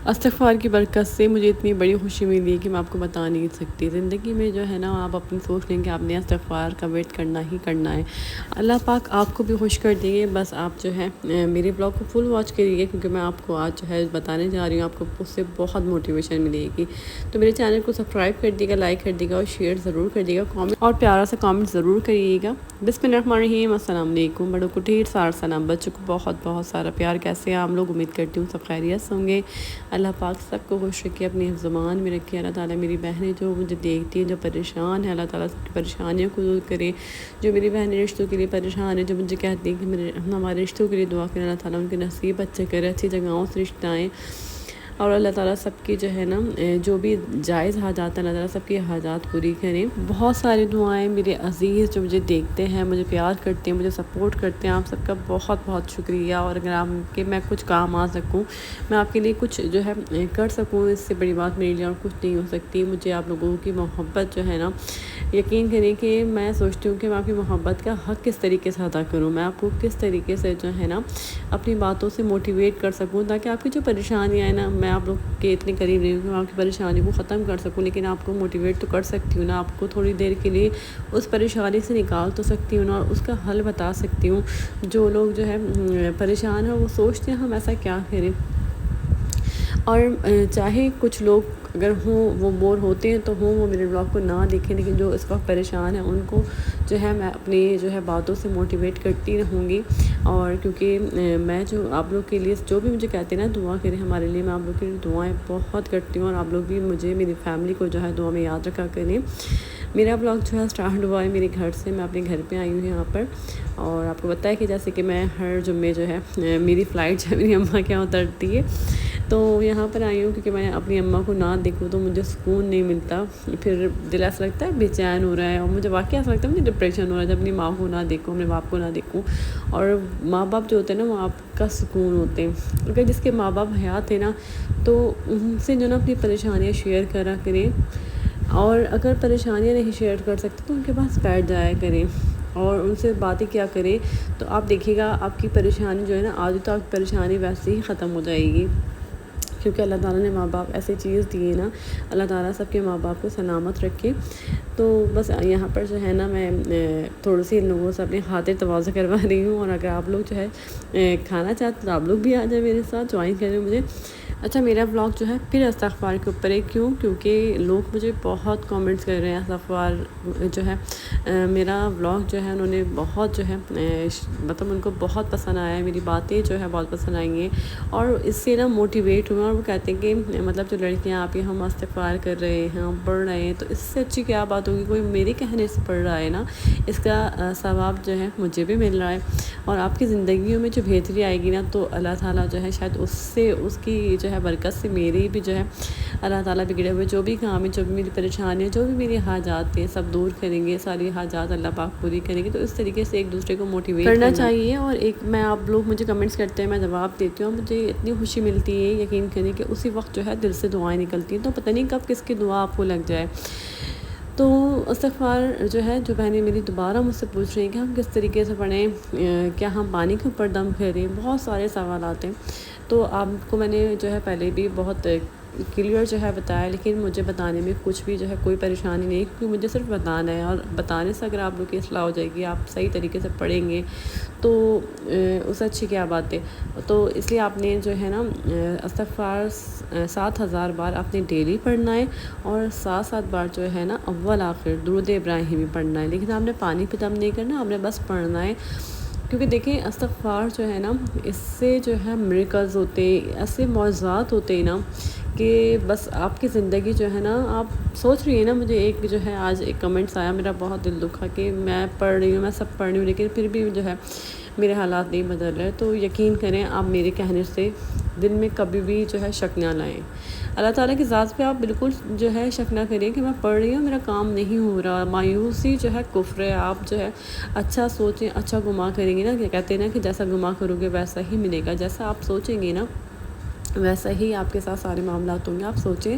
استغفار کی برکت سے مجھے اتنی بڑی خوشی ملی ہے کہ میں آپ کو بتا نہیں سکتی۔ زندگی میں جو ہے نا آپ اپنی سوچ لیں کہ آپ نے استغفار کا ویٹ کرنا ہی کرنا ہے، اللہ پاک آپ کو بھی خوش کر دیں گے۔ بس آپ جو ہے میرے بلاگ کو فل واچ کریے، کیونکہ میں آپ کو آج جو ہے بتانے جا رہی ہوں، آپ کو اس سے بہت موٹیویشن ملے گی۔ تو میرے چینل کو سبسکرائب کر دیے گا، لائک کر دیے گا اور شیئر ضرور کر دیے گا، کامنٹ اور پیارا سا کامنٹ ضرور کریے گا۔ بسم اللہ الرحمن الرحیم، السلام علیکم۔ بڑوں کو ڈھیر سارا سلام، بچوں کو بہت بہت سارا پیار۔ کیسے ہیں آپ لوگ؟ امید کرتی ہوں سب خیریت سے ہوں گے۔ اللہ پاک سب کو خوش رکھے، اپنی زبان میں رکھے۔ اللہ تعالیٰ میری بہنیں جو مجھے دیکھتی ہیں، جو پریشان ہیں، اللہ تعالیٰ سب کی پریشانیوں کو دور کرے۔ جو میری بہنیں رشتوں کے لیے پریشان ہیں، جو مجھے کہتی ہیں کہ ہمارے رشتوں کے لیے دعا کریں، اللہ تعالیٰ ان کے نصیب اچھے کرے، اچھی جگہوں سے رشتہ آئیں، اور اللہ تعالیٰ سب کی جو ہے نا جو بھی جائز حاجات ہیں، اللہ تعالیٰ سب کی حاجات پوری کریں۔ بہت ساری دعائیں میرے عزیز جو مجھے دیکھتے ہیں، مجھے پیار کرتے ہیں، مجھے سپورٹ کرتے ہیں، آپ سب کا بہت بہت شکریہ۔ اور اگر آپ کے میں کچھ کام آ سکوں، میں آپ کے لیے کچھ جو ہے کر سکوں، اس سے بڑی بات میرے لیے اور کچھ نہیں ہو سکتی۔ مجھے آپ لوگوں کی محبت جو ہے نا، یقین کریں کہ میں سوچتی ہوں کہ میں آپ کی محبت کا حق کس طریقے سے ادا کروں، میں آپ کو کس طریقے سے جو ہے نا اپنی باتوں سے موٹیویٹ کر سکوں، تاکہ آپ کی جو پریشانیاں ہیں نا، میں آپ لوگ کے اتنے قریب نہیں ہوں کہ میں آپ کی پریشانی کو ختم کر سکوں، لیکن آپ کو موٹیویٹ تو کر سکتی ہوں نا، آپ کو تھوڑی دیر کے لیے اس پریشانی سے نکال تو سکتی ہوں نا، اور اس کا حل بتا سکتی ہوں۔ جو لوگ جو ہے پریشان ہیں، وہ سوچتے ہیں ہم ایسا کیا کریں، اور چاہے کچھ لوگ اگر ہوں وہ بور ہوتے ہیں تو وہ میرے بلاگ کو نہ دیکھیں، لیکن جو اس وقت پریشان ہیں ان کو جو ہے میں اپنی جو ہے باتوں سے موٹیویٹ کرتی رہوں گی۔ اور کیونکہ میں جو آپ لوگ کے لیے جو بھی مجھے کہتے ہیں نا دعا کریں ہمارے لیے، میں آپ لوگ کے لیے دعائیں بہت کرتی ہوں، اور آپ لوگ بھی مجھے، میری فیملی کو جو ہے دعا میں یاد رکھا کریں۔ میرا بلاگ جو ہے اسٹارٹ ہوا ہے میرے گھر سے، میں اپنے گھر پہ آئی ہوں یہاں پر، اور آپ کو پتہ ہے کہ جیسے کہ میں ہر جمعے جو ہے میری فلائٹ جو ہے میری اماں کے یہاں اترتی ہے، تو یہاں پر آئی ہوں کیونکہ میں اپنی اماں کو نہ دیکھوں تو مجھے سکون نہیں ملتا، پھر دل ایسا لگتا ہے بے چین ہو رہا ہے، اور مجھے واقعی ایسا لگتا ہے مجھے ڈپریشن ہو رہا ہے جب اپنی ماں کو نہ دیکھوں، اپنے باپ کو نہ دیکھوں۔ اور ماں باپ جو ہوتے ہیں نا وہ آپ کا سکون ہوتے ہیں، اگر جس کے ماں باپ حیات ہیں نا تو ان سے جو نا اپنی پریشانیاں شیئر کرا کریں، اور اگر پریشانیاں نہیں شیئر کر سکتے تو ان کے پاس بیٹھ جایا کریں اور ان سے باتیں کیا کریں، تو آپ دیکھیے گا آپ کی پریشانی جو ہے نا آج تو آپ کی پریشانی ویسے ہی ختم ہو جائے گی، کیونکہ اللہ تعالیٰ نے ماں باپ ایسی چیز دی ہے نا، اللہ تعالیٰ سب کے ماں باپ کو سلامت رکھے۔ تو بس یہاں پر جو ہے نا میں تھوڑی سی ان لوگوں سے اپنی خاطر تواضع کروا رہی ہوں، اور اگر آپ لوگ جو ہے کھانا چاہتے تو آپ لوگ بھی آ جائیں میرے ساتھ، جوائن کریں مجھے۔ اچھا، میرا بلاگ جو ہے پھر استغفار کے اوپر ہے، کیونکہ لوگ مجھے بہت کامنٹس کر رہے ہیں استغفار جو ہے میرا بلاگ جو ہے انہوں نے بہت جو ہے مطلب ان کو بہت پسند آیا ہے، میری باتیں جو ہے بہت پسند آئی ہیں، اور اس سے نا موٹیویٹ ہوئے، اور وہ کہتے ہیں کہ مطلب جو لڑکیاں آپ ہم استغفار کر رہے ہیں، ہم پڑھ رہے ہیں، تو اس سے اچھی کیا بات ہوگی، کوئی میرے کہنے سے پڑھ رہا ہے نا، اس کا ثواب جو ہے مجھے بھی مل رہا ہے، اور آپ کی زندگیوں میں جو بہتری آئے گی نا تو اللہ تعالیٰ جو ہے شاید اس سے اس کی جو ہے برکت سے میری بھی جو ہے اللہ تعالیٰ بگڑے ہوئے جو بھی کام ہے، جو بھی میری پریشانیاں، جو بھی میری حاجات ہیں، سب دور کریں گے، ساری حاجات اللہ پاک پوری کریں گے۔ تو اس طریقے سے ایک دوسرے کو موٹیویٹ کرنا چاہیے، اور ایک میں آپ لوگ مجھے کمنٹس کرتے ہیں، میں جواب دیتی ہوں، مجھے اتنی خوشی ملتی ہے، یقین کریں کہ اسی وقت جو ہے دل سے دعائیں نکلتی ہیں، تو پتہ نہیں کب کس کی دعا آپ کو لگ جائے۔ تو استغفار جو ہے جو بہنیں میری دوبارہ مجھ سے پوچھ رہی ہیں کہ ہم کس طریقے سے پڑھیں، کیا ہم پانی کے اوپر دم کریں، بہت سارے سوالات ہیں، تو آپ کو میں نے جو ہے پہلے بھی بہت کلیئر جو ہے بتایا، لیکن مجھے بتانے میں کچھ بھی جو ہے کوئی پریشانی نہیں، کیونکہ مجھے صرف بتانا ہے، اور بتانے سے اگر آپ لوگ کی اصلاح ہو جائے گی، آپ صحیح طریقے سے پڑھیں گے تو اس سے اچھی کیا بات ہے۔ تو اس لیے آپ نے جو ہے نا استغفار 7000 بار آپ نے ڈیلی پڑھنا ہے، اور 7 بار جو ہے نا اول آخر درود ابراہیمی پڑھنا ہے، لیکن آپ نے پانی پہ دم نہیں کرنا، آپ نے بس پڑھنا ہے، کیونکہ دیکھیں استغفار جو ہے نا اس سے جو ہے میریکلز ہوتے، ایسے معجزات ہوتے ہیں نا کہ بس آپ کی زندگی جو ہے نا، آپ سوچ رہی ہیں نا، مجھے ایک جو ہے آج ایک کمنٹس آیا، میرا بہت دل دکھا کہ میں پڑھ رہی ہوں، میں سب پڑھ رہی ہوں، لیکن پھر بھی جو ہے میرے حالات نہیں بدل رہے، تو یقین کریں آپ میرے کہنے سے دل میں کبھی بھی جو ہے شک نہ لائیں، اللہ تعالیٰ کی ذات پہ آپ بالکل جو ہے شک نہ کریں کہ میں پڑھ رہی ہوں میرا کام نہیں ہو رہا، مایوسی جو ہے کفر ہے، آپ جو ہے اچھا سوچیں، اچھا گمان کریں گے نا، کہ کہتے ہیں نا کہ جیسا گمان کرو گے ویسا ہی ملے گا، جیسا آپ سوچیں گے نا ویسا ہی آپ کے ساتھ سارے معاملات ہوں گے، آپ سوچیں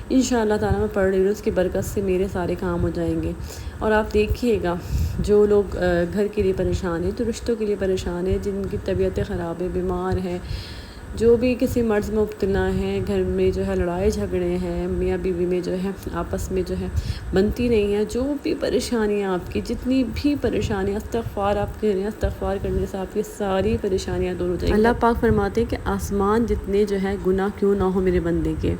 انشاءاللہ تعالیٰ میں پڑھ رہی ہوں، اس کی برکت سے میرے سارے کام ہو جائیں گے۔ اور آپ دیکھیے گا جو لوگ گھر کے لیے پریشان ہیں، تو رشتوں کے لیے پریشان ہیں، جن کی طبیعتیں خراب ہیں، بیمار ہیں، جو بھی کسی مرض میں مبتلا ہیں، گھر میں جو ہے لڑائی جھگڑے ہیں، میاں بیوی میں جو ہے آپس میں جو ہے بنتی نہیں ہے، جو بھی پریشانیاں آپ کی، جتنی بھی پریشانیاں، استغفار آپ کریں، استغفار کرنے سے آپ کی ساری پریشانیاں دور ہو جائیں گی۔ اللہ پاک فرماتے ہیں کہ آسمان جتنے جو ہے گناہ کیوں نہ ہو میرے بندے کے،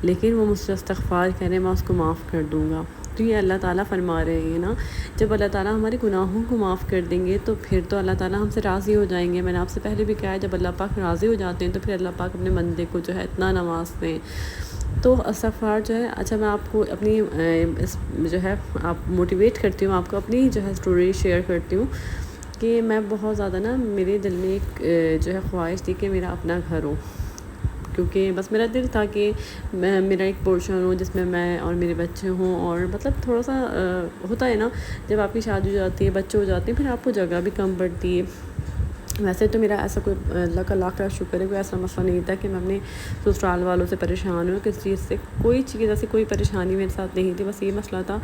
لیکن وہ مجھ سے استغفار کرے، میں اس کو معاف کر دوں گا۔ تو یہ اللہ تعالیٰ فرما رہے ہیں نا، جب اللہ تعالیٰ ہمارے گناہوں کو معاف کر دیں گے تو پھر تو اللہ تعالیٰ ہم سے راضی ہو جائیں گے۔ میں نے آپ سے پہلے بھی کہا ہے، جب اللہ پاک راضی ہو جاتے ہیں تو پھر اللہ پاک اپنے بندے کو جو ہے اتنا نوازتے ہیں۔ تو استغفار جو ہے، اچھا میں آپ کو اپنی جو ہے آپ موٹیویٹ کرتی ہوں، آپ کو اپنی جو ہے اسٹوری شیئر کرتی ہوں کہ میں بہت زیادہ نا، میرے دل میں ایک جو ہے خواہش تھی کہ میرا اپنا گھر ہو، کیونکہ بس میرا دل تھا کہ میرا ایک پورشن ہو جس میں میں اور میرے بچے ہوں، اور مطلب تھوڑا سا ہوتا ہے نا، جب آپ کی شادی ہو جاتی ہے، بچے ہو جاتے ہیں، پھر آپ کو جگہ بھی کم پڑتی ہے۔ ویسے تو میرا ایسا کوئی، اللہ کا لاکھ لاکھ شکر ہے، کوئی ایسا مسئلہ نہیں تھا کہ میں اپنے سسرال والوں سے پریشان ہوں کس چیز سے، کوئی چیز ایسی کوئی پریشانی میرے ساتھ نہیں تھی۔ بس یہ مسئلہ تھا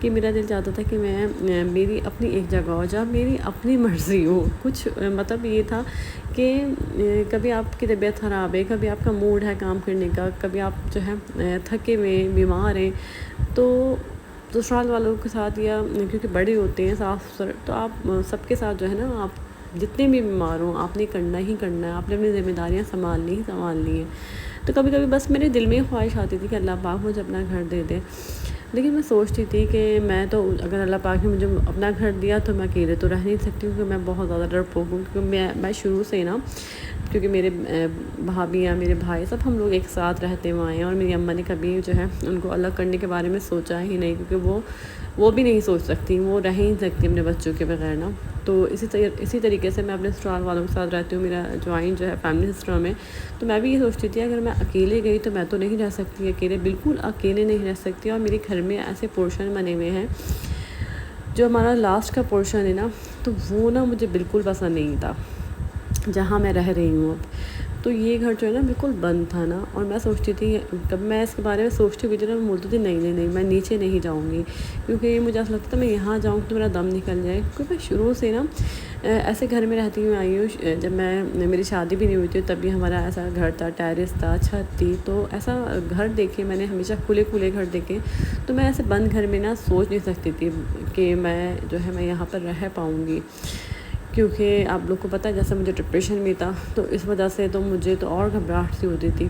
کہ میرا دل چاہتا تھا کہ میں میری اپنی ایک جگہ ہو جہاں میری اپنی مرضی ہو، کچھ مطلب یہ تھا کہ کبھی آپ کی طبیعت خراب ہے، کبھی آپ کا موڈ ہے کام کرنے کا، کبھی آپ جو ہے تھکے ہوئے بیمار ہیں، تو سسرال والوں کے ساتھ، یا کیونکہ بڑے ہوتے ہیں صاف تو آپ سب کے ساتھ جو ہے نا، آپ جتنے بھی بیمار ہوں آپ نے کرنا ہی کرنا ہے، آپ نے اپنی ذمہ داریاں سنبھالنی ہی سنبھالنی ہیں۔ تو کبھی کبھی بس میرے دل میں ہی خواہش آتی تھی کہ اللہ پاک مجھے اپنا گھر دے دے، لیکن میں سوچتی تھی کہ میں تو، اگر اللہ پاک نے مجھے اپنا گھر دیا تو میں اکیلے تو رہ نہیں سکتی، کیونکہ میں بہت زیادہ ڈرپوک ہوں، کیونکہ میں شروع سے نا، کیونکہ میرے بھابیاں، میرے بھائی، سب ہم لوگ ایک ساتھ رہتے ہوئے ہیں، اور میری اماں نے کبھی جو ہے ان کو الگ کرنے کے بارے میں سوچا ہی نہیں، کیونکہ وہ بھی نہیں سوچ سکتی، وہ رہ ہی نہیں سکتی اپنے بچوں کے بغیر نا۔ تو اسی طریقے سے میں اپنے سسرال والوں کے ساتھ رہتی ہوں، میرا جوائن جو ہے فیملی سسٹم ہے، تو میں بھی یہ سوچتی تھی اگر میں اکیلے گئی تو میں تو نہیں رہ سکتی اکیلے، بالکل اکیلے نہیں رہ سکتی۔ اور میرے گھر میں ایسے پورشن بنے ہوئے ہیں، جو ہمارا لاسٹ کا پورشن ہے نا، تو وہ نا مجھے بالکل پسند نہیں تھا جہاں میں رہ رہی ہوں اب۔ تو یہ گھر جو ہے نا بالکل بند تھا نا، اور میں سوچتی تھی، کب میں اس کے بارے میں سوچتی ہوئی تھی نا، میں بولتی تھی نہیں میں نیچے نہیں جاؤں گی، کیونکہ مجھے ایسا لگتا ہے میں یہاں جاؤں تو میرا دم نکل جائے، کیونکہ میں شروع سے نا ایسے گھر میں رہتی ہوئی آئی ہوں۔ جب میری شادی بھی نہیں ہوئی تھی تب بھی ہمارا ایسا گھر تھا، ٹیرس تھا، چھت تھی، تو ایسا گھر دیکھے میں نے ہمیشہ، کھلے گھر دیکھے، تو میں ایسے بند گھر میں نا سوچ نہیں سکتی تھی کہ میں جو ہے میں یہاں پر رہ پاؤں گی، کیونکہ آپ لوگ کو پتہ ہے جیسے مجھے ڈپریشن بھی تھا، تو اس وجہ سے تو مجھے تو اور گھبراہٹ سی ہوتی تھی۔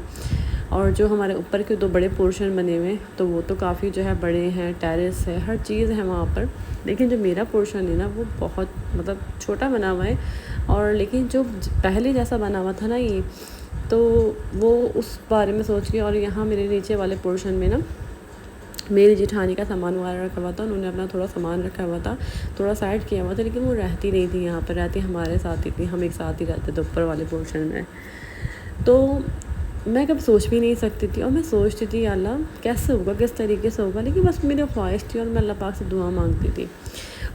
اور جو ہمارے اوپر کے 2 بڑے پورشن بنے ہوئے تو وہ تو کافی جو ہے بڑے ہیں، ٹیرس ہے، ہر چیز ہے وہاں پر، لیکن جو میرا پورشن ہے نا وہ بہت مطلب چھوٹا بنا ہوا ہے، اور لیکن جو پہلے جیسا بنا ہوا تھا نا یہ، تو وہ اس بارے میں سوچ کے، اور یہاں میرے نیچے والے پورشن میں نا میری جیٹھانی کا سامان وغیرہ رکھا ہوا تھا، انہوں نے اپنا تھوڑا سامان رکھا ہوا تھا، تھوڑا سائڈ کیا ہوا تھا، لیکن وہ رہتی نہیں تھی یہاں پر، رہتی ہمارے ساتھ ہی تھی، ہم ایک ساتھ ہی رہتے تھے اوپر والے پورشن میں۔ تو میں کبھی سوچ بھی نہیں سکتی تھی، اور میں سوچتی تھی یا اللہ کیسے ہوگا، کس طریقے سے ہوگا، لیکن بس میری خواہش تھی اور میں اللہ پاک سے دعا مانگتی تھی۔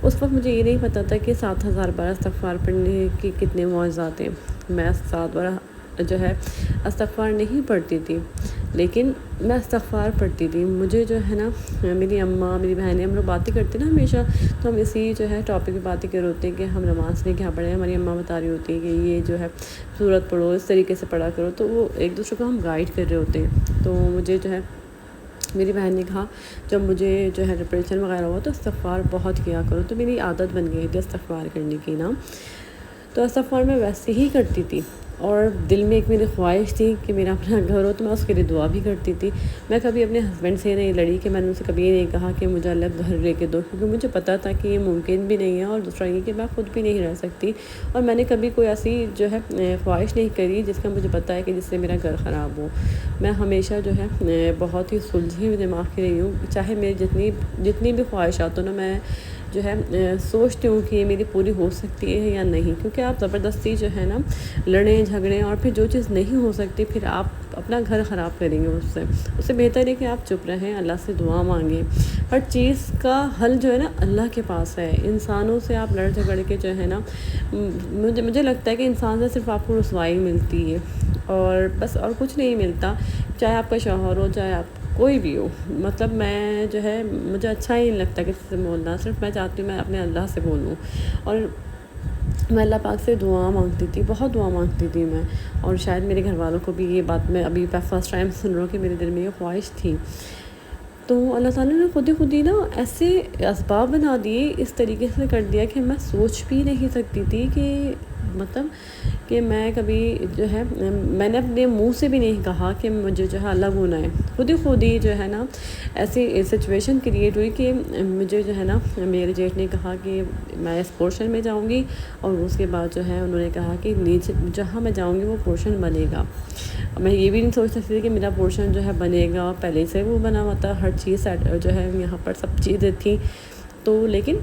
اس وقت مجھے یہ نہیں پتہ تھا کہ 7000 بار استغفار پڑھنے کی کتنے معجزات ہیں۔ میں 7 بار جو ہے استغفار نہیں پڑھتی تھی، لیکن میں استغفار پڑھتی تھی۔ مجھے جو ہے نا، میری اماں، میری بہنیں، ہم لوگ باتیں کرتے نا ہمیشہ، تو ہم اسی جو ہے ٹاپک پہ باتیں کر رہے ہوتے ہیں کہ ہم نماز میں کیا پڑھیں، ہماری اماں بتا رہی ہوتی ہے کہ یہ جو ہے سورت پڑھو، اس طریقے سے پڑھا کرو، تو وہ ایک دوسرے کو ہم گائیڈ کر رہے ہوتے ہیں۔ تو مجھے جو ہے میری بہن نے کہا، جب مجھے جو ہے ڈپریشن وغیرہ ہوا تو استغفار بہت کیا کرو، تو میری عادت بن گئی تھی استغفار کرنے کی نا۔ تو استغفار میں ویسے ہی کرتی تھی، اور دل میں ایک میری خواہش تھی کہ میرا اپنا گھر ہو، تو میں اس کے لیے دعا بھی کرتی تھی۔ میں کبھی اپنے ہسبینڈ سے نہیں لڑی کہ میں نے ان سے کبھی یہ نہیں کہا کہ مجھے الگ گھر لے کے دو، کیونکہ مجھے پتہ تھا کہ یہ ممکن بھی نہیں ہے، اور دوسرا یہ کہ میں خود بھی نہیں رہ سکتی، اور میں نے کبھی کوئی ایسی جو ہے خواہش نہیں کری جس کا مجھے پتہ ہے کہ جس سے میرا گھر خراب ہو۔ میں ہمیشہ جو ہے بہت ہی سلجھی ہوئی دماغ کی رہی ہوں، چاہے میری جتنی بھی خواہشات ہوں نا، میں جو ہے سوچتی ہوں کہ یہ میری پوری ہو سکتی ہے یا نہیں، کیونکہ آپ زبردستی جو ہے نا لڑیں جھگڑیں، اور پھر جو چیز نہیں ہو سکتی پھر آپ اپنا گھر خراب کریں گے اس سے بہتر ہے کہ آپ چپ رہیں، اللہ سے دعا مانگیں۔ ہر چیز کا حل جو ہے نا اللہ کے پاس ہے، انسانوں سے آپ لڑ جھگڑ کے جو ہے نا، مجھے لگتا ہے کہ انسان سے صرف آپ کو رسوائی ملتی ہے، اور بس اور کچھ نہیں ملتا، چاہے آپ کا شوہر ہو، چاہے آپ کوئی بھی ہو۔ مطلب میں جو ہے مجھے اچھا ہی نہیں لگتا کسی سے بولنا، صرف میں چاہتی ہوں میں اپنے اللہ سے بولوں، اور میں اللہ پاک سے دعا مانگتی تھی، بہت دعا مانگتی تھی میں، اور شاید میرے گھر والوں کو بھی یہ بات میں ابھی فرسٹ ٹائم سن رہا ہوں کہ میرے دل میں یہ خواہش تھی۔ تو اللہ تعالیٰ نے خود ہی نا ایسے اسباب بنا دیے، اس طریقے سے کر دیا کہ میں سوچ بھی نہیں سکتی تھی کہ مطلب کہ میں کبھی جو ہے میں نے اپنے منہ سے بھی نہیں کہا کہ مجھے جو ہے الگ ہونا ہے، خود ہی جو ہے نا ایسی سچویشن کریٹ ہوئی کہ مجھے جو ہے نا میرے جیٹھ نے کہا کہ میں اس پورشن میں جاؤں گی، اور اس کے بعد جو ہے انہوں نے کہا کہ نیچے جہاں میں جاؤں گی وہ پورشن بنے گا۔ میں یہ بھی نہیں سوچ سکتی تھی کہ میرا پورشن جو ہے بنے گا، پہلے سے وہ بنا ہوا تھا، ہر چیز جو ہے یہاں پر سب چیزیں تھیں، تو لیکن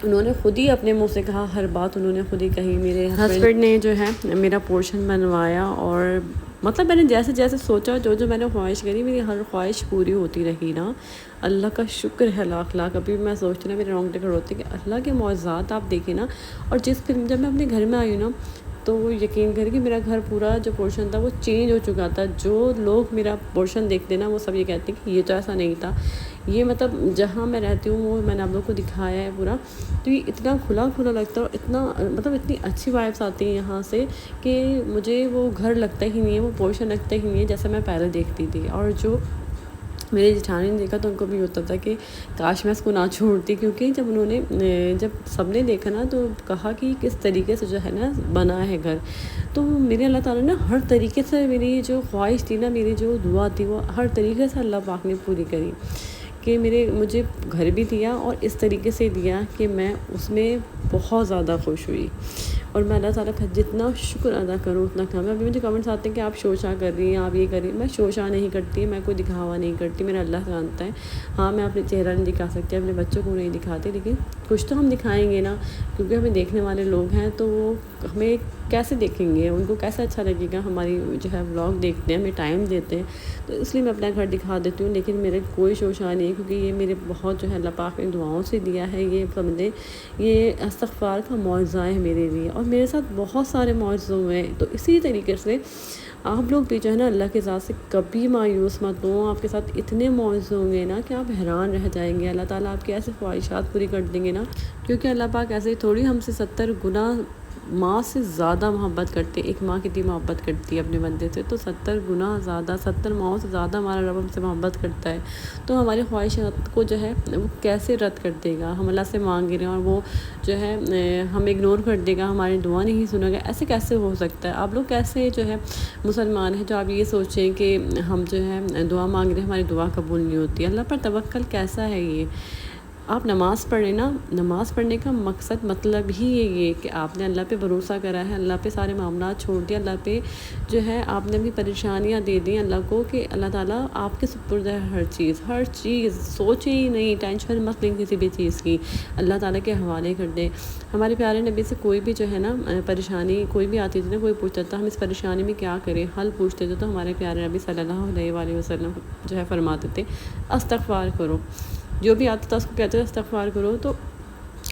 انہوں نے خود ہی اپنے منہ سے کہا، ہر بات انہوں نے خود ہی کہی۔ میرے ہسبینڈ نے جو ہے میرا پورشن بنوایا، اور مطلب میں نے جیسے جیسے سوچا، جو میں نے خواہش کری، میری ہر خواہش پوری ہوتی رہی نا۔ اللہ کا شکر ہے لاکھ لاکھ۔ ابھی میں سوچتی نا میرے رونگٹے کھڑے ہوتے کہ اللہ کے معجزات آپ دیکھیں نا۔ اور جب میں اپنے گھر میں آئی نا، تو یقین کریں کہ میرا گھر پورا جو پورشن تھا وہ چینج ہو چکا تھا۔ جو لوگ میرا پورشن دیکھتے نا وہ سب یہ کہتے ہیں کہ یہ تو ایسا نہیں تھا۔ یہ مطلب جہاں میں رہتی ہوں وہ میں نے آپ لوگوں کو دکھایا ہے پورا، تو یہ اتنا کھلا لگتا ہے، اور اتنا مطلب اتنی اچھی وائبس آتی ہیں یہاں سے کہ مجھے وہ گھر لگتا ہی نہیں ہے، وہ پورشن لگتا ہی نہیں ہے جیسے میں پہلے دیکھتی تھی۔ اور جو میرے جٹھانی نے دیکھا تو ان کو بھی ہوتا تھا کہ کاش میں اس کو نہ چھوڑتی، کیونکہ جب سب نے دیکھا نا تو کہا کہ کس طریقے سے جو ہے نا بنا ہے گھر۔ تو میرے اللہ تعالیٰ نے ہر طریقے سے میری جو خواہش تھی نا، میری جو دعا تھی، وہ ہر طریقے سے اللہ پاک نے پوری کری، کہ مجھے گھر بھی دیا، اور اس طریقے سے دیا کہ میں اس میں بہت زیادہ خوش ہوئی۔ اور میں اللہ تعالیٰ کا جتنا شکر ادا کروں اتنا کم ہے۔ ابھی مجھے کمنٹس آتے ہیں کہ آپ شوشا کر رہی ہیں، آپ یہ کر رہی ہیں۔ میں شوشا نہیں کرتی، میں کوئی دکھاوا نہیں کرتی، میرا اللہ جانتا ہے۔ ہاں میں اپنے چہرہ نہیں دکھا سکتی، اپنے بچوں کو نہیں دکھاتی، لیکن کچھ تو ہم دکھائیں گے نا، کیونکہ ہمیں دیکھنے والے لوگ ہیں، تو وہ ہمیں کیسے دیکھیں گے، ان کو کیسے اچھا لگے گا ہماری جو ہے ولاگ دیکھتے ہیں، ہمیں ٹائم دیتے ہیں، تو اس لیے میں اپنا گھر دکھا دیتی ہوں۔ لیکن میرے کوئی شوشا نہیں ہے، کیونکہ یہ میرے بہت جو ہے اللہ پاک نے دعاؤں سے دیا ہے، یہ سمجھیں یہ استغفار کا معجزہ ہے میرے لیے، اور میرے ساتھ بہت سارے معجزے ہوئے ہیں۔ تو اسی طریقے سے آپ لوگ بھی جو ہے نا اللہ کے ذات سے کبھی مایوس مت ہوں، آپ کے ساتھ اتنے معجزے ہوں گے نا کہ آپ حیران رہ جائیں گے۔ اللہ تعالیٰ آپ کی ایسے خواہشات پوری کر دیں گے نا، کیونکہ اللہ پاک ایسے ہی تھوڑی ہم سے 70 گنا ماں سے زیادہ محبت کرتے، ایک ماں کتنی محبت کرتی ہے اپنے بندے سے، تو 70 گنا زیادہ، 70 ماؤں سے زیادہ ہمارا رب ہم سے محبت کرتا ہے۔ تو ہماری خواہشات کو جو ہے وہ کیسے رد کر دے گا؟ ہم اللہ سے مانگ رہے ہیں اور وہ جو ہے ہم اگنور کر دے گا، ہماری دعا نہیں سنے گا، ایسے کیسے ہو سکتا ہے؟ آپ لوگ کیسے جو ہے مسلمان ہیں جو آپ یہ سوچیں کہ ہم جو ہے دعا مانگ رہے ہیں، ہماری دعا قبول نہیں ہوتی؟ اللہ پر توکل کیسا ہے یہ؟ آپ نماز پڑھیں نا، نماز پڑھنے کا مطلب ہی یہ کہ آپ نے اللہ پہ بھروسہ کرا ہے، اللہ پہ سارے معاملات چھوڑ دیا، اللہ پہ جو ہے آپ نے اپنی پریشانیاں دے دیں اللہ کو، کہ اللہ تعالیٰ آپ کے سپرد ہے ہر چیز سوچیں ہی نہیں، ٹینشن مت لیں کسی بھی چیز کی، اللہ تعالیٰ کے حوالے کر دیں۔ ہمارے پیارے نبی سے کوئی بھی جو ہے نا پریشانی کوئی بھی آتی تھی نا، کوئی پوچھتا تھا ہم اس پریشانی میں کیا کریں، حل پوچھتے تھے، تو ہمارے پیارے نبی صلی اللہ علیہ وآلہ وسلم جو ہے فرماتے تھے استغفار کرو، جو بھی آتا تھا اس کو کہتے تھے استغفار کرو۔ تو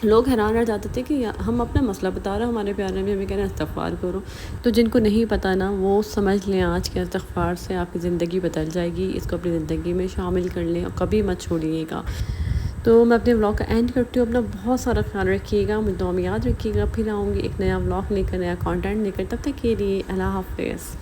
لوگ حیران رہ جاتے تھے کہ ہم اپنا مسئلہ بتا رہے ہیں، ہمارے پیارے میں ہمیں کہہ رہے ہیں استغفار کرو۔ تو جن کو نہیں پتہ نا وہ سمجھ لیں، آج کے استغفار سے آپ کی زندگی بدل جائے گی، اس کو اپنی زندگی میں شامل کر لیں اور کبھی مت چھوڑیے گا۔ تو میں اپنے ولاگ کا اینڈ کرتی ہوں، اپنا بہت سارا خیال رکھیے گا، مجھے دعا میں یاد رکھیے گا، پھر آؤں گی ایک نیا ولاگ لے کر، نیا کانٹینٹ لے کر، تب تک کے لیے اللہ حافظ۔